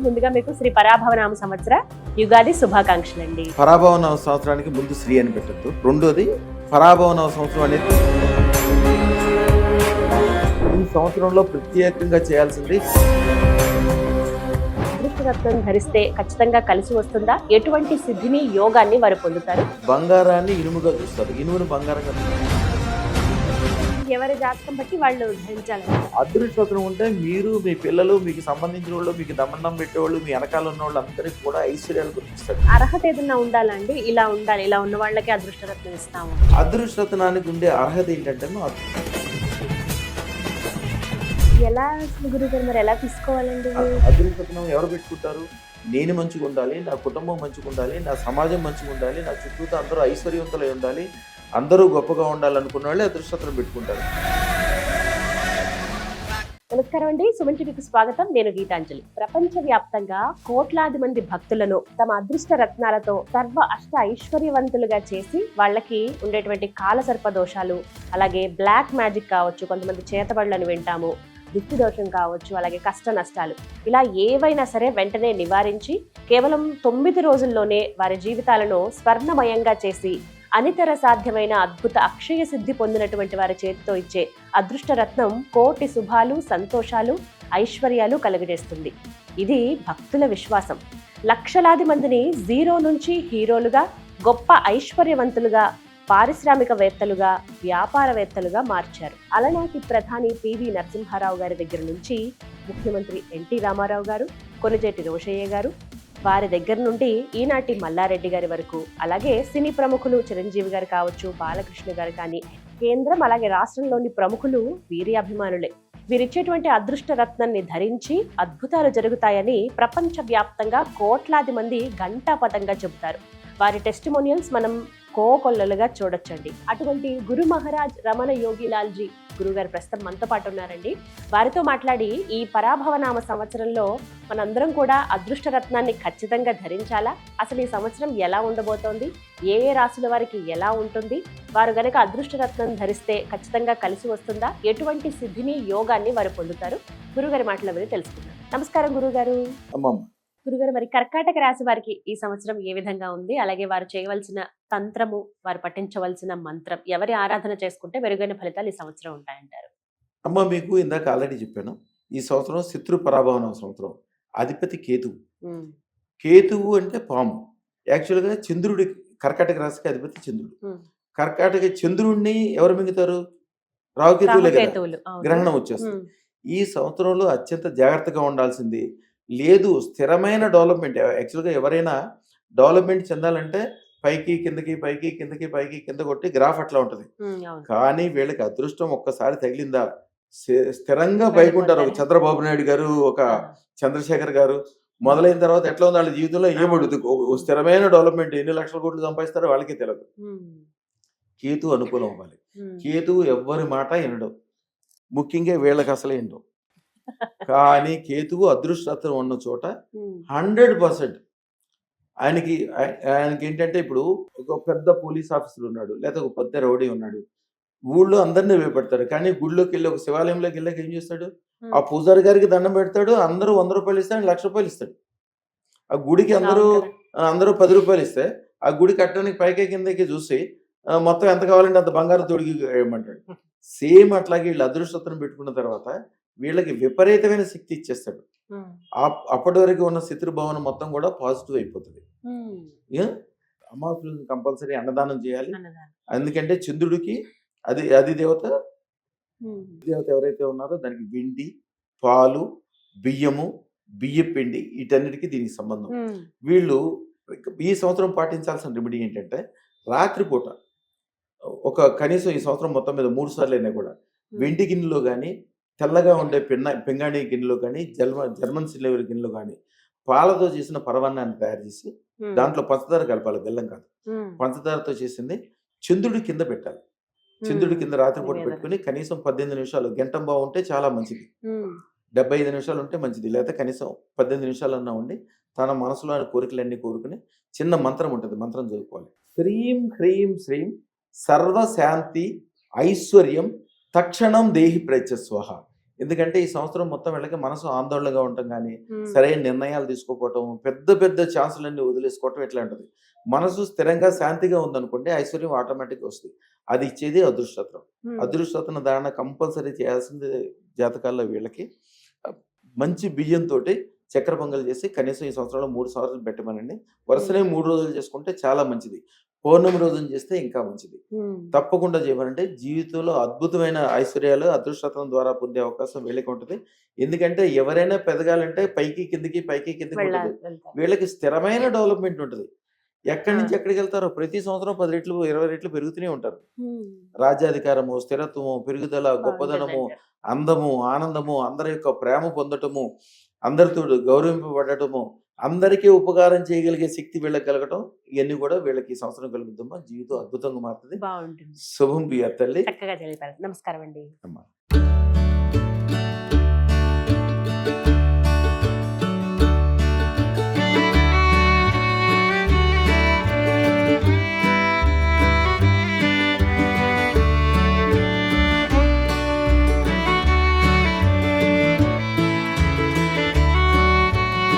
ముందుగా మీకు శ్రీ పరాభవనామ సంవత్సర యుగాది శుభాకాంక్షలండి. పరాభవనామ సంవత్సరానికి ముందు శ్రీ అని పెట్టద్దు. రెండోది పరాభవనామ సంవత్సరం అనేది ఈ సంవత్సరంలో ప్రత్యేకంగా చేయాల్సింది. అదృష్టరత్నం ధరిస్తే ఖచ్చితంగా కలిసి వస్తుందా? ఎటువంటి సిద్ధిని యోగాన్ని వారు పొందుతారు? బంగారాన్ని ఇనుముగా చూస్తారు, ఇనుమును బంగారంగా చూస్తారు. ఎవరి జాతకం బట్టి వాళ్ళు ధరించాలి. అదృష్టం ఉంటే మీరు, మీ పిల్లలు, మీకు సంబంధించిన వాళ్ళు, మీకు దమండం పెట్టేవాళ్ళు, మీ వెనకాల ఉన్న వాళ్ళు అందరికీ కూడా ఐశ్వర్యాలు గుర్తిస్తారు. అర్హత ఏదన్నా ఉండాలండి, ఇలా ఉండాలి, ఇలా ఉన్న వాళ్ళకే అదృష్టరత్నం ఇస్తాము. అదృష్టరత్నానికి ఉండే అర్హత ఏంటంటే ఎలా గురుగారు మరి ఎలా తీసుకోవాలండి? అదృష్టరత్నం ఎవరు పెట్టుకుంటారు? నేను మంచిగా ఉండాలి, నా కుటుంబం మంచిగా ఉండాలి, నా సమాజం మంచిగా ఉండాలి, నా చుట్టూతో అందరూ ఐశ్వర్యవంతులై ఉండాలి, అందరూ గొప్పగా ఉండాలనుకున్న వాళ్ళే అదృష్టరత్నం పెట్టుకుంటారు. నమస్కారం అండి, సుమన్ టీవీకి స్వాగతం. నేను గీతాంజలి. ప్రపంచవ్యాప్తంగా కోట్లాది మంది భక్తులను తమ అదృష్ట రత్నాలతో సర్వ అష్ట ఐశ్వర్యవంతులుగా చేసి వాళ్ళకి ఉండేటువంటి కాలసర్ప దోషాలు, అలాగే బ్లాక్ మ్యాజిక్ కావచ్చు, కొంతమంది చేతబడులను వింటాము, దిష్టి దోషం కావచ్చు, అలాగే కష్ట నష్టాలు, ఇలా ఏవైనా సరే వెంటనే నివారించి కేవలం 9 రోజుల్లోనే వారి జీవితాలను స్వర్ణమయంగా చేసి అనితర సాధ్యమైన అద్భుత అక్షయ సిద్ధి పొందినటువంటి వారి చేతితో ఇచ్చే అదృష్టరత్నం కోటి శుభాలు, సంతోషాలు, ఐశ్వర్యాలు కలుగజేస్తుంది. ఇది భక్తుల విశ్వాసం. లక్షలాది మందిని జీరో నుంచి హీరోలుగా, గొప్ప ఐశ్వర్యవంతులుగా, పారిశ్రామికవేత్తలుగా, వ్యాపారవేత్తలుగా మార్చారు. అలనాటి ప్రధాని పివి నరసింహారావు గారి దగ్గర నుంచి ముఖ్యమంత్రి ఎన్టీ రామారావు గారు, కొణిజేటి రోషయ్య గారు, వారి దగ్గర నుండి ఈనాటి మల్లారెడ్డి గారి వరకు, అలాగే సినీ ప్రముఖులు చిరంజీవి గారు కావచ్చు, బాలకృష్ణ గారు కానీ, కేంద్రం అలాగే రాష్ట్రంలోని ప్రముఖులు వీరి అభిమానులే. వీరిచ్చేటువంటి అదృష్ట రత్నాన్ని ధరించి అద్భుతాలు జరుగుతాయని ప్రపంచవ్యాప్తంగా కోట్లాది మంది ఘంటాపథంగా చెబుతారు. వారి టెస్టిమోనియల్స్ మనం కోకొల్లలుగా చూడొచ్చండి. అటువంటి గురు మహారాజ్ రమణ యోగిలాల్జీ గురుగారు ప్రస్తుతం మనతో పాటు ఉన్నారండి. వారితో మాట్లాడి ఈ పరాభవనామ సంవత్సరంలో మనందరం కూడా అదృష్ట రత్నాన్ని ఖచ్చితంగా ధరించాలా, అసలు ఈ సంవత్సరం ఎలా ఉండబోతోంది, ఏ ఏ రాశుల వారికి ఎలా ఉంటుంది, వారు గనక అదృష్ట రత్నం ధరిస్తే ఖచ్చితంగా కలిసి వస్తుందా, ఎటువంటి సిద్ధిని యోగాన్ని వారు పొందుతారు, గురుగారి మాటల మీద తెలుసుకుందాం. నమస్కారం గురుగారు. గురుగారు, మరి కర్కాటక రాశి వారికి ఈ సంవత్సరం ఏ విధంగా ఉంది, అలాగే వారు చేయవలసిన తంత్రము, వారు పఠించవలసిన మంత్రం, ఎవరి ఆరాధన చేసుకుంటే మెరుగైన ఫలితాలు ఈ సంవత్సరం ఉంటాయంటారు? అమ్మ, మీకు ఇందాక ఆల్రెడీ చెప్పాను, ఈ సంవత్సరం శత్రు పరాభవన సంవత్సరం. అధిపతి కేతువు. కేతువు అంటే పాము. యాక్చువల్గా చంద్రుడి, కర్కాటక రాశికి అధిపతి చంద్రుడు. కర్కాటక చంద్రుడిని ఎవరు మింగుతారు? రాహుకేతువులే కదా. గ్రహణం వచ్చేస్తుంది. ఈ సంవత్సరంలో అత్యంత జాగ్రత్తగా ఉండాల్సింది. లేదు, స్థిరమైన డెవలప్మెంట్. యాక్చువల్గా ఎవరైనా డెవలప్మెంట్ చెందాలంటే పైకి కిందకి, పైకి కిందకి, పైకి కింద కొట్టి గ్రాఫ్ అట్లా ఉంటుంది. కానీ వీళ్ళకి అదృష్టం ఒక్కసారి తగిలిందా స్థిరంగా పైకి ఉంటారు. ఒక చంద్రబాబు నాయుడు గారు, ఒక చంద్రశేఖర్ గారు మొదలైన తర్వాత ఎట్లా ఉంది వాళ్ళ జీవితంలో ఏమడుతుంది. స్థిరమైన డెవలప్మెంట్ ఎన్ని లక్షల కోట్లు సంపాదిస్తారో వాళ్ళకే తెలియదు. కేతు అనుకూలం అవ్వాలి. కేతువు ఎవ్వరి మాట వినడం, ముఖ్యంగా వీళ్ళకి అసలు వినడం. కానీ కేతువు అదృష్టం ఉన్న చోట 100% ఆయనకి ఏంటంటే, ఇప్పుడు ఒక పెద్ద పోలీస్ ఆఫీసర్ ఉన్నాడు, లేదా ఒక పెద్ద రౌడీ ఉన్నాడు, ఊళ్ళో అందరినీ భయపెడతాడు. కానీ గుళ్ళోకి వెళ్ళి, ఒక శివాలయంలోకి వెళ్ళాక ఏం చేస్తాడు? ఆ పూజారి గారికి దండం పెడతాడు, అందరూ 100 రూపాయలు ఇస్తే 1,00,000 రూపాయలు ఇస్తాడు. ఆ గుడికి అందరూ 10 రూపాయలు ఇస్తే ఆ గుడి కట్టడానికి పైకి కిందకి చూసి మొత్తం ఎంత కావాలంటే అంత బంగారం తొడిగి ఏమంటాడు. సేమ్ అట్లాగే వీళ్ళు అదృష్టతను పెట్టుకున్న తర్వాత వీళ్ళకి విపరీతమైన శక్తి ఇచ్చేస్తాడు. అప్పటి వరకు ఉన్న శత్రుభావన మొత్తం కూడా పాజిటివ్ అయిపోతుంది. అమావాస్య కంపల్సరీ అన్నదానం చేయాలి. ఎందుకంటే చంద్రుడికి అది దేవత ఎవరైతే ఉన్నారో దానికి వెండి, పాలు, బియ్యము, బియ్యపిండి, వీటన్నిటికీ దీనికి సంబంధం. వీళ్ళు ఈ సంవత్సరం పాటించాల్సిన రెమెడీ ఏంటంటే, రాత్రిపూట కనీసం ఈ సంవత్సరం మొత్తం మీద 3 సార్లు అయినా కూడా వెండి గిన్నెలో కానీ, తెల్లగా ఉండే పింగాణి గిన్నెలో కానీ, జర్మన్ సిల్వర్ గిన్నెలో కానీ పాలతో చేసిన పరవాన్నాన్ని తయారు చేసి దాంట్లో పంచదార కలపాలి, బెల్లం కాదు. పంచదారతో చేసింది చంద్రుడి కింద పెట్టాలి. చంద్రుడి కింద రాత్రిపూట పెట్టుకుని కనీసం 18 నిమిషాలు, గంటం బాగుంటే చాలా మంచిది, 75 నిమిషాలు ఉంటే మంచిది, లేదా కనీసం 18 నిమిషాలన్నా ఉండి తన మనసులోని కోరికలన్నీ కోరుకుని చిన్న మంత్రం ఉంటుంది, మంత్రం చదువుకోవాలి. హ్రీం హ్రీం శ్రీం సర్వశాంతి ఐశ్వర్యం తక్షణం దేహి ప్రత్యస్వహ. ఎందుకంటే ఈ సంవత్సరం మొత్తం వీళ్ళకి మనసు ఆందోళనగా ఉండటం కానీ, ఉమ్, సరైన నిర్ణయాలు తీసుకోకపోవటం, పెద్ద పెద్ద ఛాన్సులన్నీ వదిలేసుకోవటం ఇట్లాంటిది. మనసు స్థిరంగా శాంతిగా ఉందనుకోండి ఐశ్వర్యం ఆటోమేటిక్గా వస్తుంది. అది ఇచ్చేది అదృష్టత్వం. ఉమ్, అదృష్టత్వం ధారణ కంపల్సరీ చేయాల్సింది జాతకాల్లో వీళ్ళకి. మంచి బియ్యంతో చక్కెర పొంగల్ చేసి కనీసం ఈ సంవత్సరంలో 3 సార్లు పెట్టమనండి. వరుసనే 3 రోజులు చేసుకుంటే చాలా మంచిది. పౌర్ణమి రోజున చేస్తే ఇంకా మంచిది. ఉమ్. తప్పకుండా చేయమనంటే జీవితంలో అద్భుతమైన ఐశ్వర్యాలు అదృష్టత్వం ద్వారా పొందే అవకాశం వీళ్ళకి ఉంటుంది. ఎందుకంటే ఎవరైనా పెరగాలంటే పైకి కిందకి పైకి కిందకి వెళ్ళాలి, ఉంటుంది. వెళ్తారు. వీళ్ళకి స్థిరమైన డెవలప్మెంట్ ఉంటుంది. ఎక్కడి ఆ. నుంచి ఎక్కడికి వెళ్తారో ప్రతి సంవత్సరం 10 రెట్లు 20 రెట్లు పెరుగుతూనే ఉంటారు. ఉమ్. రాజ్యాధికారము, స్థిరత్వము, పెరుగుదల, గొప్పదనము, బాగుంటుందండి. అందము, ఆనందము, అందరి యొక్క ప్రేమ పొందటము, అందరితో గౌరవింపబడటము, అందరికీ ఉపకారం చేయగలిగే శక్తి వీళ్ళకి కలగటం, ఇవన్నీ కూడా వీళ్ళకి ఈ సంవత్సరం కలుగుతామా జీవితం అద్భుతంగా మారుతుంది. బాగుంటుంది. శుభం బియ్య తల్లి చక్కగా తెలిపారు. నమస్కారం అండి. అమ్మ.